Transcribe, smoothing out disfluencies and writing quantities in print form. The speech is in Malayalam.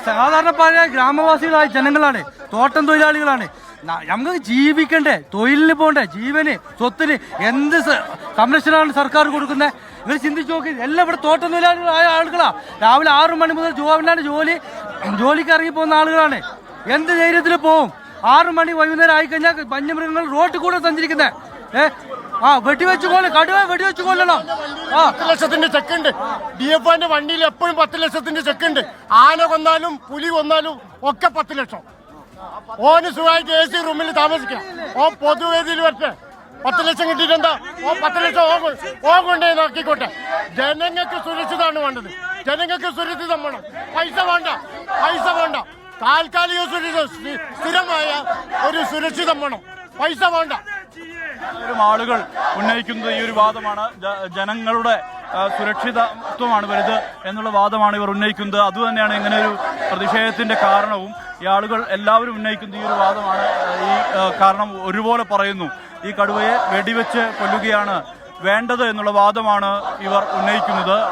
സാധാരണക്കാരായ ഗ്രാമവാസികളായ ജനങ്ങളാണ്, തോട്ടം തൊഴിലാളികളാണ്. നമുക്ക് ജീവിക്കണ്ടേ, തൊഴിലിന് പോകണ്ടേ, ജീവന് സ്വത്തിന് എന്ത് സംരക്ഷണമാണ് സർക്കാർ കൊടുക്കുന്നത്? നിങ്ങൾ ചിന്തിച്ചു നോക്കി. എല്ലാം ഇവിടെ തോട്ടം തൊഴിലാളികളായ ആളുകളാ. രാവിലെ 6 മണി മുതൽ ജോലിക്ക് ഇറങ്ങി പോകുന്ന ആളുകളാണ്. എന്ത് ധൈര്യത്തിൽ പോവും? 6 മണി വൈകുന്നേരം ആയിക്കഴിഞ്ഞാൽ വന്യമൃഗങ്ങൾ റോഡിൽ കൂടെ സഞ്ചരിക്കുന്നത്. വെടിവെച്ച് കൊല്ലും, കടുവ വെടിവെച്ച് കൊല്ലണം. 10 ലക്ഷത്തിന്റെ ചെക്കുണ്ട്. DFOന്റെ വണ്ടിയിൽ എപ്പോഴും 10 ലക്ഷത്തിന്റെ ചെക്കുണ്ട്. ആന കൊന്നാലും പുലി കൊന്നാലും ഒക്കെ 10 ലക്ഷം. ഓന് സുഖമായിട്ട് AC റൂമിൽ താമസിക്കാം. ഓ പൊതുവേദിയിൽ വരട്ടെ. 10 ലക്ഷം കിട്ടിയിട്ടെന്താ? 10 ലക്ഷം കൊണ്ടേ നോക്കിക്കോട്ടെ. ജനങ്ങൾക്ക് സുരക്ഷിതമാണ് വേണ്ടത്. ജനങ്ങൾക്ക് സുരക്ഷിതം വേണം. പൈസ വേണ്ട. താൽക്കാലിക സ്ഥിരമായ ഒരു സുരക്ഷിതം വേണം. പൈസ വേണ്ട. ആളുകൾ ഉന്നയിക്കുന്നത് ഈ ഒരു വാദമാണ്. ജനങ്ങളുടെ സുരക്ഷിതത്വമാണ് വലുത് എന്നുള്ള വാദമാണ് ഇവർ ഉന്നയിക്കുന്നത്. അതുതന്നെയാണ് ഇങ്ങനെ ഒരു പ്രതിഷേധത്തിന്റെ കാരണവും. ഈ ആളുകൾ എല്ലാവരും ഉന്നയിക്കുന്ന ഈ ഒരു വാദമാണ്. ഈ കാരണം ഒരുപോലെ പറയുന്നു, ഈ കടുവയെ വെടിവെച്ച് കൊല്ലുകയാണ് വേണ്ടത് എന്നുള്ള വാദമാണ് ഇവർ ഉന്നയിക്കുന്നത്.